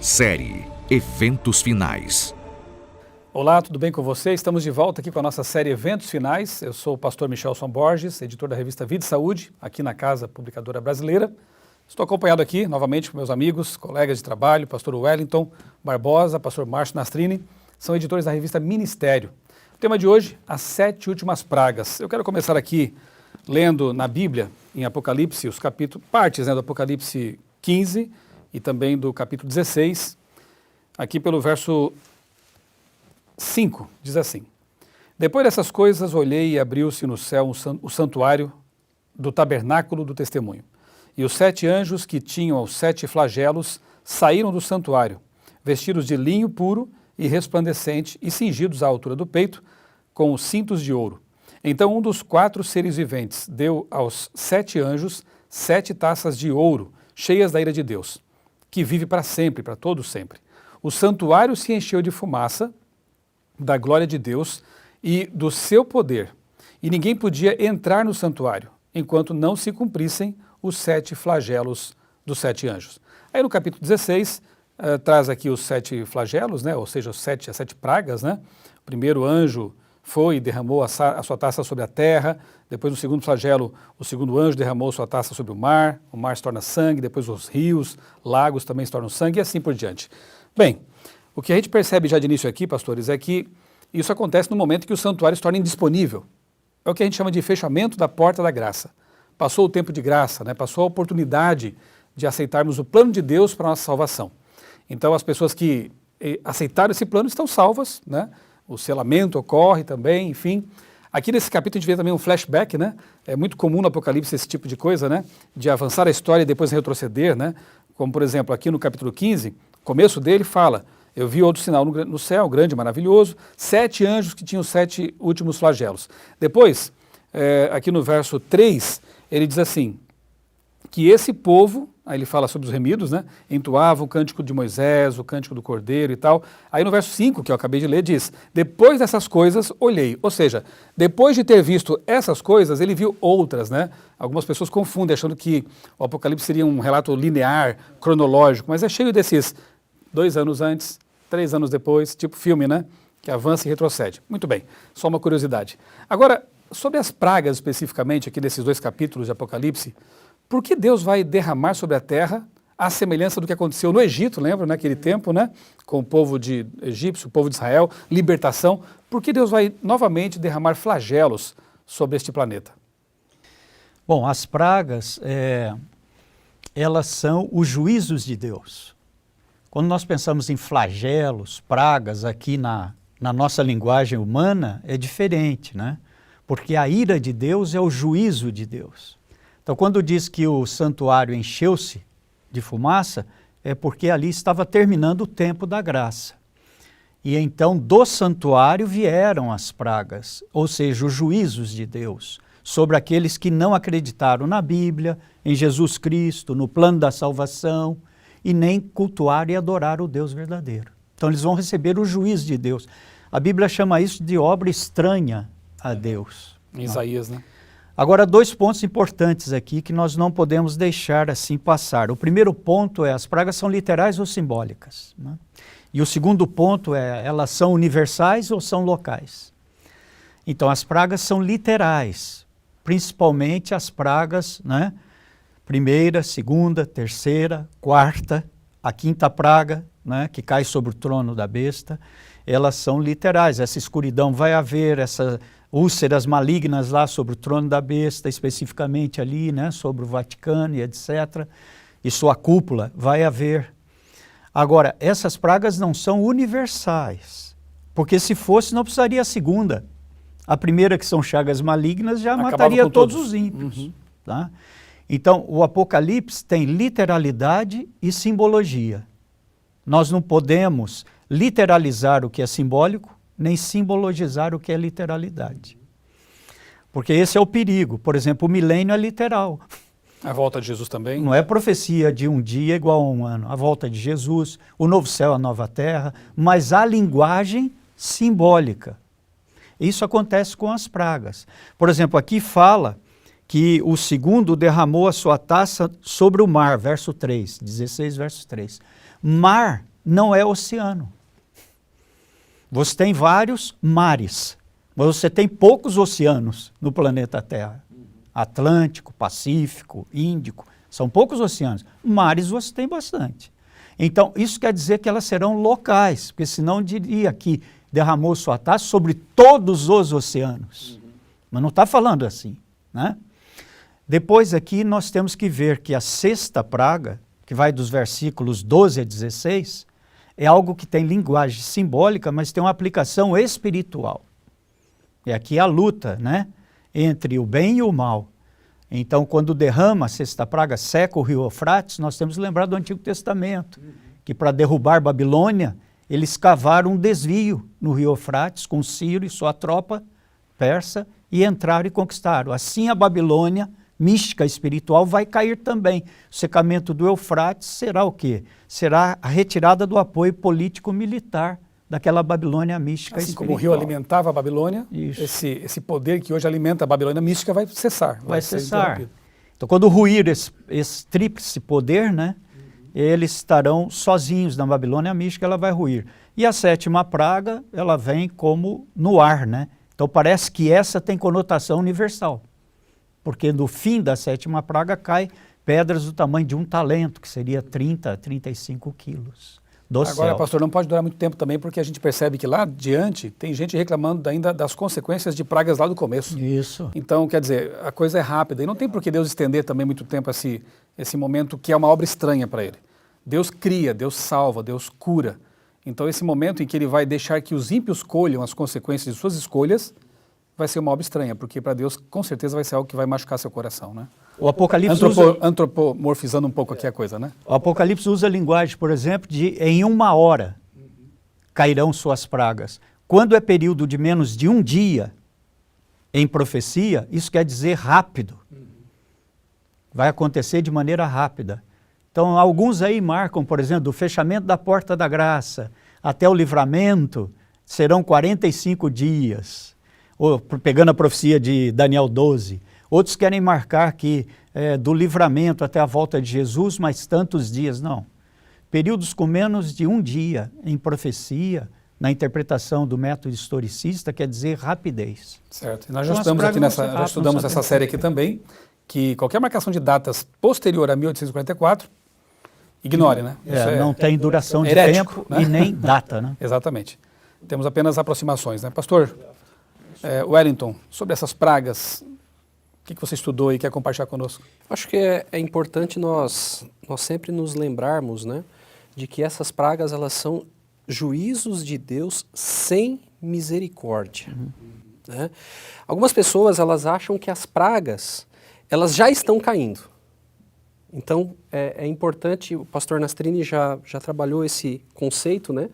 Série Eventos Finais. Olá, tudo bem com você? Estamos de volta aqui com a nossa série Eventos Finais. Eu sou o pastor Michelson Borges, editor da revista Vida e Saúde, aqui na Casa Publicadora Brasileira. Estou acompanhado aqui, novamente, por meus amigos, colegas de trabalho, pastor Wellington Barbosa, pastor Márcio Nastrini, são editores da revista Ministério. O tema de hoje, as 7 últimas pragas. Eu quero começar aqui lendo na Bíblia, em Apocalipse, os capítulos, partes do Apocalipse 15 e também do capítulo 16, aqui pelo verso 5, diz assim: Depois dessas coisas, olhei e abriu-se no céu o santuário do tabernáculo do testemunho. E os 7 anjos que tinham os 7 flagelos saíram do santuário, vestidos de linho puro e resplandecente e cingidos à altura do peito, com os cintos de ouro. Então um dos 4 seres viventes deu aos 7 anjos 7 taças de ouro, cheias da ira de Deus, que vive para sempre, para todo sempre. O santuário se encheu de fumaça da glória de Deus e do seu poder, e ninguém podia entrar no santuário, enquanto não se cumprissem os 7 flagelos dos 7 anjos. Aí no capítulo 16, traz aqui os 7 flagelos, ou seja, as 7 pragas. O primeiro anjo foi e derramou a sua taça sobre a terra. Depois, no segundo flagelo, o segundo anjo derramou sua taça sobre o mar se torna sangue, depois os rios, lagos também se tornam sangue e assim por diante. Bem, o que a gente percebe já de início aqui, pastores, é que isso acontece no momento que o santuário se torna indisponível. É o que a gente chama de fechamento da porta da graça. Passou o tempo de graça, passou a oportunidade de aceitarmos o plano de Deus para a nossa salvação. Então, as pessoas que aceitaram esse plano estão salvas, O selamento ocorre também, enfim. Aqui nesse capítulo a gente vê também um flashback, É muito comum no Apocalipse esse tipo de coisa, De avançar a história e depois retroceder, Como, por exemplo, aqui no capítulo 15, o começo dele fala: eu vi outro sinal no céu, grande, maravilhoso, 7 anjos que tinham 7 últimos flagelos. Depois, aqui no verso 3, ele diz assim, que esse povo, aí ele fala sobre os remidos, entoava o cântico de Moisés, o cântico do Cordeiro e tal. Aí no verso 5, que eu acabei de ler, diz: depois dessas coisas olhei. Ou seja, depois de ter visto essas coisas, ele viu outras, Algumas pessoas confundem, achando que o Apocalipse seria um relato linear, cronológico, mas é cheio desses 2 anos antes, 3 anos depois, tipo filme, Que avança e retrocede. Muito bem, só uma curiosidade. Agora, sobre as pragas especificamente, aqui desses 2 capítulos de Apocalipse, por que Deus vai derramar sobre a terra a semelhança do que aconteceu no Egito, lembra, naquele tempo, com o povo egípcio, o povo de Israel, libertação? Por que Deus vai novamente derramar flagelos sobre este planeta? Bom, as pragas, elas são os juízos de Deus. Quando nós pensamos em flagelos, pragas, aqui na nossa linguagem humana, é diferente, Porque a ira de Deus é o juízo de Deus. Então, quando diz que o santuário encheu-se de fumaça, é porque ali estava terminando o tempo da graça. E então, do santuário vieram as pragas, ou seja, os juízos de Deus, sobre aqueles que não acreditaram na Bíblia, em Jesus Cristo, no plano da salvação, e nem cultuaram e adoraram o Deus verdadeiro. Então, eles vão receber o juízo de Deus. A Bíblia chama isso de obra estranha a Deus. Em Isaías, Agora, 2 pontos importantes aqui que nós não podemos deixar assim passar. O primeiro ponto é: as pragas são literais ou simbólicas? E o segundo ponto é: elas são universais ou são locais? Então, as pragas são literais, principalmente as pragas, primeira, segunda, terceira, quarta, a 5ª praga, que cai sobre o trono da besta, elas são literais. Essa escuridão vai haver, essas úlceras malignas lá sobre o trono da besta, especificamente ali, sobre o Vaticano e etc. E sua cúpula vai haver. Agora, essas pragas não são universais, porque se fosse não precisaria a segunda. A primeira, que são chagas malignas, já mataria todos os ímpios. Então, o Apocalipse tem literalidade e simbologia. Nós não podemos literalizar o que é simbólico, nem simbologizar o que é literalidade. Porque esse é o perigo. Por exemplo, o milênio é literal. A volta de Jesus também? Não é profecia de um dia igual a um ano. A volta de Jesus, o novo céu, a nova terra, mas a linguagem simbólica. Isso acontece com as pragas. Por exemplo, aqui fala que o segundo derramou a sua taça sobre o mar, verso 3, 16, verso 3. Mar não é oceano. Você tem vários mares, mas você tem poucos oceanos no planeta Terra. Atlântico, Pacífico, Índico, são poucos oceanos. Mares você tem bastante. Então, isso quer dizer que elas serão locais, porque senão diria que derramou sua taça sobre todos os oceanos. Mas não está falando assim, né? Depois aqui nós temos que ver que a sexta praga, que vai dos versículos 12 a 16, é algo que tem linguagem simbólica, mas tem uma aplicação espiritual. E aqui é a luta, né, entre o bem e o mal. Então, quando derrama a sexta praga, seca o rio Eufrates, nós temos que lembrar do Antigo Testamento, que para derrubar Babilônia, eles cavaram um desvio no rio Eufrates com Ciro e sua tropa persa e entraram e conquistaram. Assim a Babilônia mística espiritual vai cair também. O secamento do Eufrates será o quê? Será a retirada do apoio político-militar daquela Babilônia mística assim espiritual. Como o rio alimentava a Babilônia, Isso. esse poder que hoje alimenta a Babilônia mística vai cessar. Vai ser cessar. interrompido. Então, quando ruir esse tríplice poder, né, eles estarão sozinhos na Babilônia mística, ela vai ruir. E a sétima praga, ela vem como no ar, né? Então, parece que essa tem conotação universal. Porque no fim da sétima praga cai pedras do tamanho de um talento, que seria 30 a 35 quilos do céu. Agora, pastor, não pode durar muito tempo também, porque a gente percebe que lá adiante tem gente reclamando ainda das consequências de pragas lá do começo. Isso. Então, quer dizer, a coisa é rápida. E não tem por que Deus estender também muito tempo esse momento que é uma obra estranha para ele. Deus cria, Deus salva, Deus cura. Então, esse momento em que ele vai deixar que os ímpios colham as consequências de suas escolhas, vai ser uma obra estranha, porque para Deus com certeza vai ser algo que vai machucar seu coração, né? O Apocalipse Antropomorfizando um pouco aqui a coisa, né? O Apocalipse usa a linguagem, por exemplo, de em uma hora cairão suas pragas. Quando é período de menos de um dia em profecia, isso quer dizer rápido. Vai acontecer de maneira rápida. Então, alguns aí marcam, por exemplo, do fechamento da porta da graça até o livramento, serão 45 dias. Ou, pegando a profecia de Daniel 12. Outros querem marcar que do livramento até a volta de Jesus, mais tantos dias. Não. Períodos com menos de um dia em profecia, na interpretação do método historicista, quer dizer rapidez. Certo. E nós já estudamos aqui já estudamos essa série aqui também, que qualquer marcação de datas posterior a 1844, ignore, né? Não tem duração de herético, tempo, né? e nem data, né? Exatamente. Temos apenas aproximações, né? Pastor Wellington, sobre essas pragas, o que você estudou e quer compartilhar conosco? Acho que é importante nós sempre nos lembrarmos, né, de que essas pragas elas são juízos de Deus sem misericórdia. Né? Algumas pessoas elas acham que as pragas elas já estão caindo. Então é importante, o pastor Nastrini já trabalhou esse conceito, né?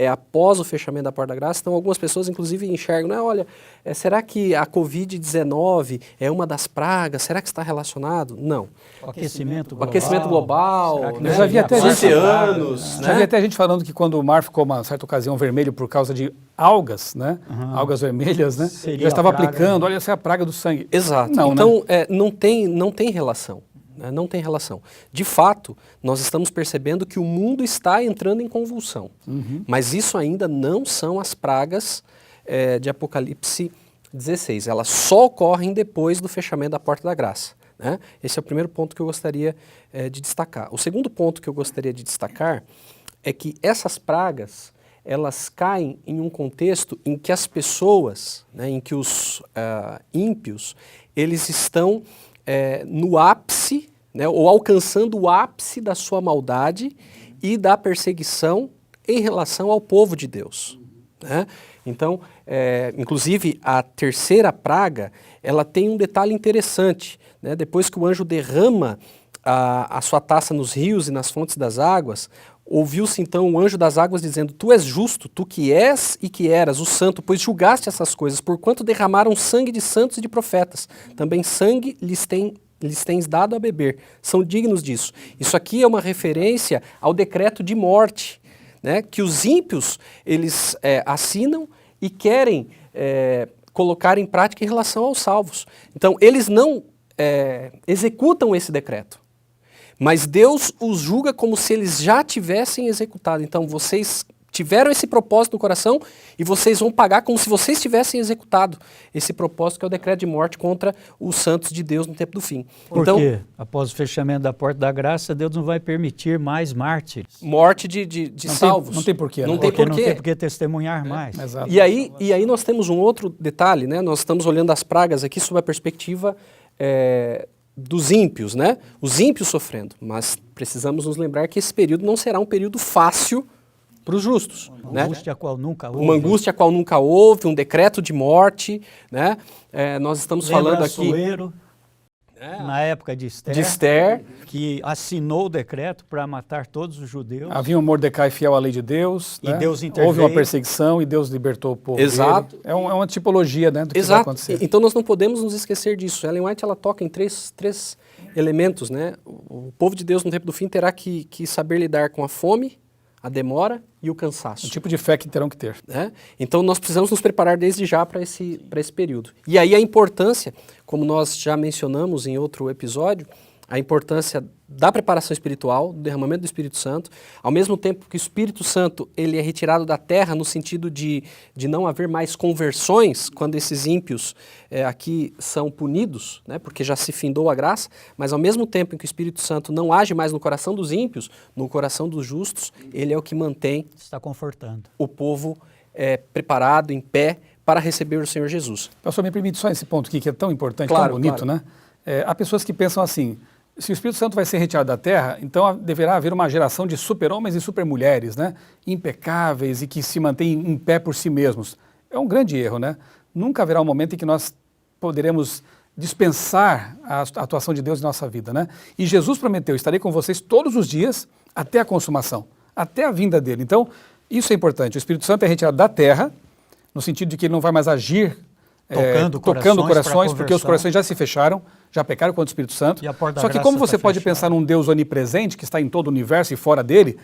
Após o fechamento da Porta da Graça, então algumas pessoas inclusive enxergam, né, olha, será que a Covid-19 é uma das pragas? Será que está relacionado? Não. O aquecimento global. O aquecimento global, né? Já vi até oceanos, né? Já vi até gente falando que quando o mar ficou uma certa ocasião vermelho por causa de algas, né? Algas vermelhas, né? Já estava aplicando, olha, essa é a praga do sangue. Exato. Não, então, né? não tem relação. Não tem relação. De fato, nós estamos percebendo que o mundo está entrando em convulsão. Mas isso ainda não são as pragas de Apocalipse 16. Elas só ocorrem depois do fechamento da Porta da Graça. Né? Esse é o primeiro ponto que eu gostaria de destacar. O segundo ponto que eu gostaria de destacar é que essas pragas, elas caem em um contexto em que as pessoas, né, em que os ímpios, eles estão no ápice, né, ou alcançando o ápice da sua maldade e da perseguição em relação ao povo de Deus. Né? Então, inclusive, a terceira praga, ela tem um detalhe interessante. Né? Depois que o anjo derrama a sua taça nos rios e nas fontes das águas, ouviu-se então o anjo das águas dizendo, tu és justo, tu que és e que eras o santo, pois julgaste essas coisas, porquanto derramaram sangue de santos e de profetas. Também sangue lhes tens dado a beber. São dignos disso. Isso aqui é uma referência ao decreto de morte, né, que os ímpios eles assinam e querem colocar em prática em relação aos salvos. Então, eles não executam esse decreto. Mas Deus os julga como se eles já tivessem executado. Então vocês tiveram esse propósito no coração e vocês vão pagar como se vocês tivessem executado esse propósito, que é o decreto de morte contra os santos de Deus no tempo do fim. Então, Porque após o fechamento da porta da graça, Deus não vai permitir mais mártires. morte de salvos. Não tem porquê. Não né? tem Porque porquê. não tem por que testemunhar mais. Exato. E aí nós temos um outro detalhe, né? Nós estamos olhando as pragas aqui sob a perspectiva dos ímpios, né? Os ímpios sofrendo. Mas precisamos nos lembrar que esse período não será um período fácil para os justos. Uma angústia a qual nunca houve. Uma angústia a qual nunca houve, um decreto de morte, né? Nós estamos falando aqui Assuero, na época de Esther, de Esther. que assinou o decreto para matar todos os judeus. Havia um Mordecai fiel à lei de Deus. E né? Deus interveio. Houve uma perseguição e Deus libertou o povo. Exato. dele. É uma tipologia, né, do que vai Exato. acontecer. Então nós não podemos nos esquecer disso. Ellen White ela toca em três elementos, né? O povo de Deus no tempo do fim terá que saber lidar com a fome, a demora e o cansaço. O tipo de fé que terão que ter. Né? Então nós precisamos nos preparar desde já para esse período. E aí a importância, como nós já mencionamos em outro episódio, a importância da preparação espiritual, do derramamento do Espírito Santo, ao mesmo tempo que o Espírito Santo ele é retirado da terra no sentido de não haver mais conversões quando esses ímpios aqui são punidos, né, porque já se findou a graça, mas ao mesmo tempo em que o Espírito Santo não age mais no coração dos ímpios, no coração dos justos, ele é o que mantém Está confortando. o povo preparado, em pé, para receber o Senhor Jesus. Pastor, me permite só esse ponto aqui, que é tão importante, Claro, tão bonito, claro. né? Há pessoas que pensam assim, se o Espírito Santo vai ser retirado da terra, então deverá haver uma geração de super-homens e super-mulheres, né? Impecáveis e que se mantêm em pé por si mesmos. É um grande erro, né? Nunca haverá um momento em que nós poderemos dispensar a atuação de Deus em nossa vida, né? E Jesus prometeu, estarei com vocês todos os dias até a consumação, até a vinda dele. Então, isso é importante. O Espírito Santo é retirado da terra, no sentido de que ele não vai mais agir tocando corações, porque os corações já se fecharam, já pecaram contra o Espírito Santo. E a porta da Só que graça como você está pode fechada. pensar num Deus onipresente, que está em todo o universo e fora dele,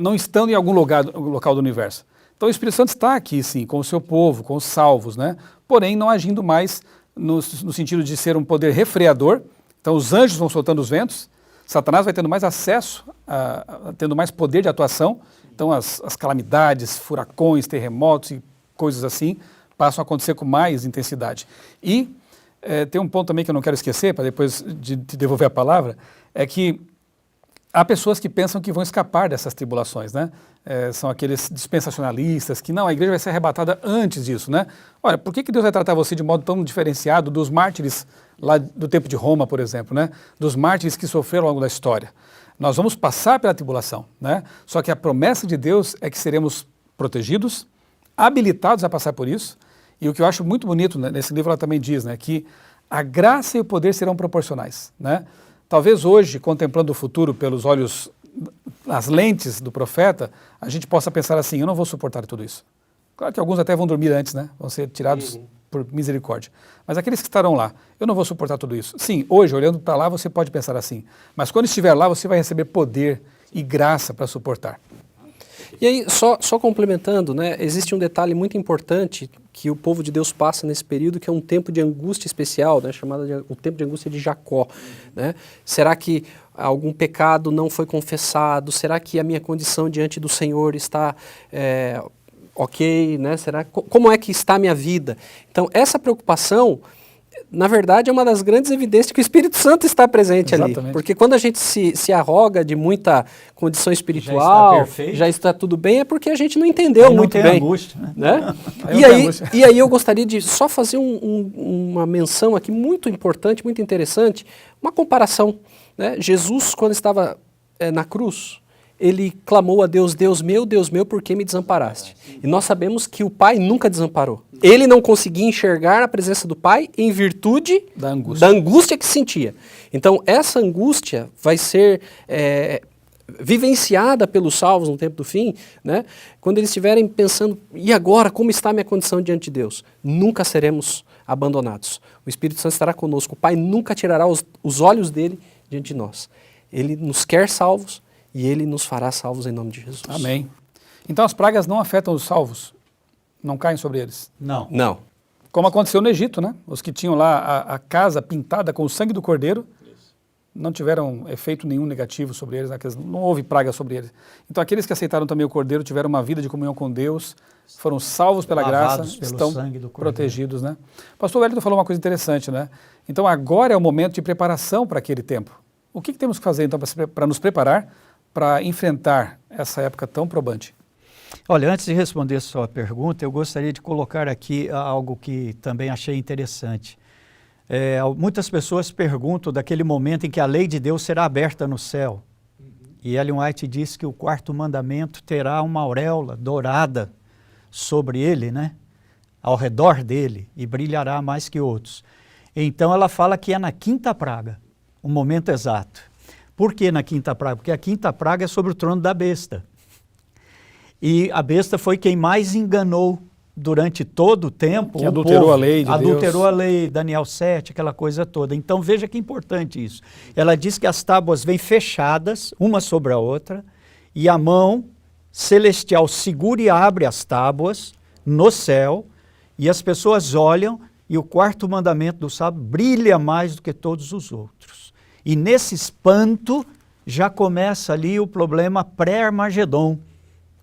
não estando em algum local do universo? Então o Espírito Santo está aqui, sim, com o seu povo, com os salvos, né? Porém não agindo mais no sentido de ser um poder refreador. Então os anjos vão soltando os ventos, Satanás vai tendo mais acesso, tendo mais poder de atuação. Então as calamidades, furacões, terremotos e coisas assim passam a acontecer com mais intensidade. E tem um ponto também que eu não quero esquecer, para depois de te devolver a palavra, é que há pessoas que pensam que vão escapar dessas tribulações, né? São aqueles dispensacionalistas que, não, a igreja vai ser arrebatada antes disso, né? Olha, por que Deus vai tratar você de modo tão diferenciado dos mártires lá do tempo de Roma, por exemplo, né? Dos mártires que sofreram ao longo da história. Nós vamos passar pela tribulação, né? Só que a promessa de Deus é que seremos protegidos, habilitados a passar por isso. E o que eu acho muito bonito, né, nesse livro ela também diz, né, que a graça e o poder serão proporcionais, né? Talvez hoje, contemplando o futuro pelos olhos, as lentes do profeta, a gente possa pensar assim, eu não vou suportar tudo isso. Claro que alguns até vão dormir antes, né? Vão ser tirados por misericórdia. Mas aqueles que estarão lá, eu não vou suportar tudo isso. Sim, hoje, olhando para lá, você pode pensar assim. Mas quando estiver lá, você vai receber poder e graça para suportar. E aí, só complementando, né, existe um detalhe muito importante que o povo de Deus passa nesse período, que é um tempo de angústia especial, né, chamado o tempo de angústia de Jacó. Né? Será que algum pecado não foi confessado? Será que a minha condição diante do Senhor está ok? Né? Como é que está a minha vida? Então, essa preocupação, na verdade, é uma das grandes evidências que o Espírito Santo está presente ali. Porque quando a gente se arroga de muita condição espiritual, já está tudo bem, é porque a gente não entendeu não muito tem bem. Angústia, né? Angústia. E aí eu gostaria de só fazer uma menção aqui muito importante, muito interessante, uma comparação. Né? Jesus, quando estava na cruz, ele clamou a Deus, Deus meu, por que me desamparaste? E nós sabemos que o Pai nunca desamparou. Ele não conseguia enxergar a presença do Pai em virtude da angústia que sentia. Então, essa angústia vai ser vivenciada pelos salvos no tempo do fim, né? Quando eles estiverem pensando, e agora, como está a minha condição diante de Deus? Nunca seremos abandonados. O Espírito Santo estará conosco. O Pai nunca tirará os olhos dele diante de nós. Ele nos quer salvos, e Ele nos fará salvos em nome de Jesus. Amém. Então as pragas não afetam os salvos? Não caem sobre eles? Não. Não. Como aconteceu no Egito, né? Os que tinham lá a casa pintada com o sangue do cordeiro, não tiveram efeito nenhum negativo sobre eles, né? Não houve praga sobre eles. Então aqueles que aceitaram também o Cordeiro tiveram uma vida de comunhão com Deus, foram salvos pela graça, estão protegidos, né? O pastor Wellington falou uma coisa interessante, né? Então agora é o momento de preparação para aquele tempo. O que temos que fazer então para nos preparar para enfrentar essa época tão probante? Olha, antes de responder a sua pergunta, eu gostaria de colocar aqui algo que também achei interessante. Muitas pessoas perguntam daquele momento em que a lei de Deus será aberta no céu. E Ellen White diz que o quarto mandamento terá uma auréola dourada sobre ele, né? Ao redor dele, e brilhará mais que outros. Então ela fala que é na quinta praga, o momento exato. Por que na quinta praga? Porque a quinta praga é sobre o trono da besta. E a besta foi quem mais enganou durante todo o tempo. Que adulterou povo, a lei de Deus. Adulterou a lei, Daniel 7, aquela coisa toda. Então veja que importante isso. Ela diz que as tábuas vêm fechadas, uma sobre a outra, e a mão celestial segura e abre as tábuas no céu, e as pessoas olham, e o quarto mandamento do sábado brilha mais do que todos os outros. E nesse espanto já começa ali o problema pré-Armagedon,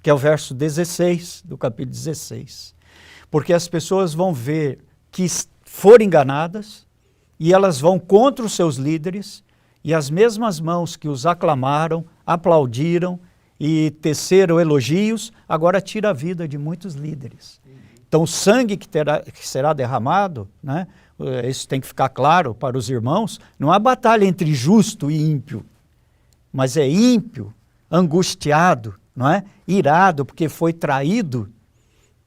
que é o verso 16 do capítulo 16. Porque as pessoas vão ver que foram enganadas e elas vão contra os seus líderes e as mesmas mãos que os aclamaram, aplaudiram e teceram elogios, agora tira a vida de muitos líderes. Então o sangue que será derramado, né, isso tem que ficar claro para os irmãos, não há batalha entre justo e ímpio, mas é ímpio, angustiado, não é? Irado, porque foi traído,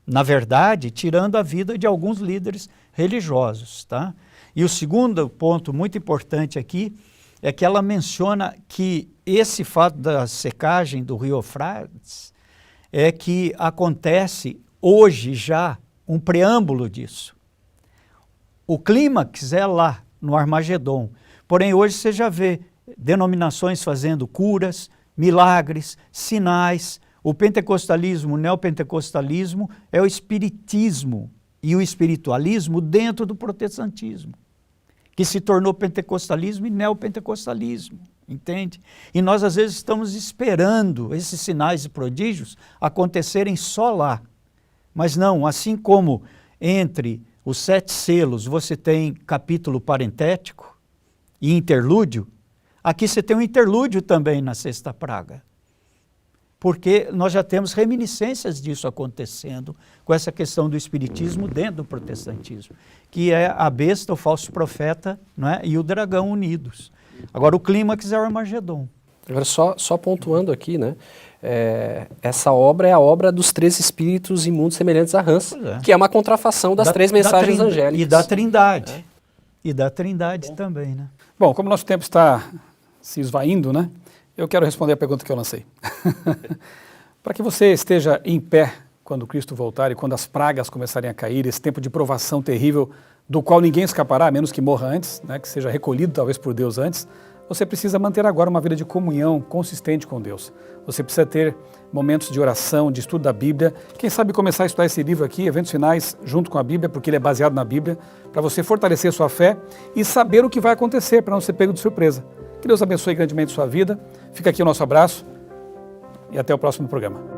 na verdade, tirando a vida de alguns líderes religiosos. Tá? E o segundo ponto muito importante aqui é que ela menciona que esse fato da secagem do rio Eufrates é que acontece hoje já um preâmbulo disso. O clímax é lá, no Armagedon. Porém, hoje você já vê denominações fazendo curas, milagres, sinais. O pentecostalismo, o neopentecostalismo é o espiritismo e o espiritualismo dentro do protestantismo, que se tornou pentecostalismo e neopentecostalismo, entende? E nós às vezes estamos esperando esses sinais e prodígios acontecerem só lá. Mas não, assim como entre os 7 selos você tem capítulo parentético e interlúdio, aqui você tem um interlúdio também na sexta praga. Porque nós já temos reminiscências disso acontecendo com essa questão do espiritismo dentro do protestantismo, que é a besta, o falso profeta, não é? E o dragão unidos. Agora o clímax é o Armagedon. Agora só pontuando aqui, né? Essa obra é a obra dos 3 espíritos imundos semelhantes a Hans, que é uma contrafação das 3 mensagens angélicas. E da Trindade. E da Trindade também, né? Bom, como nosso tempo está se esvaindo, né? Eu quero responder a pergunta que eu lancei. Para que você esteja em pé quando Cristo voltar e quando as pragas começarem a cair, esse tempo de provação terrível do qual ninguém escapará, a menos que morra antes, né, que seja recolhido talvez por Deus antes, você precisa manter agora uma vida de comunhão consistente com Deus. Você precisa ter momentos de oração, de estudo da Bíblia. Quem sabe começar a estudar esse livro aqui, Eventos Finais, junto com a Bíblia, porque ele é baseado na Bíblia, para você fortalecer sua fé e saber o que vai acontecer, para não ser pego de surpresa. Que Deus abençoe grandemente sua vida. Fica aqui o nosso abraço e até o próximo programa.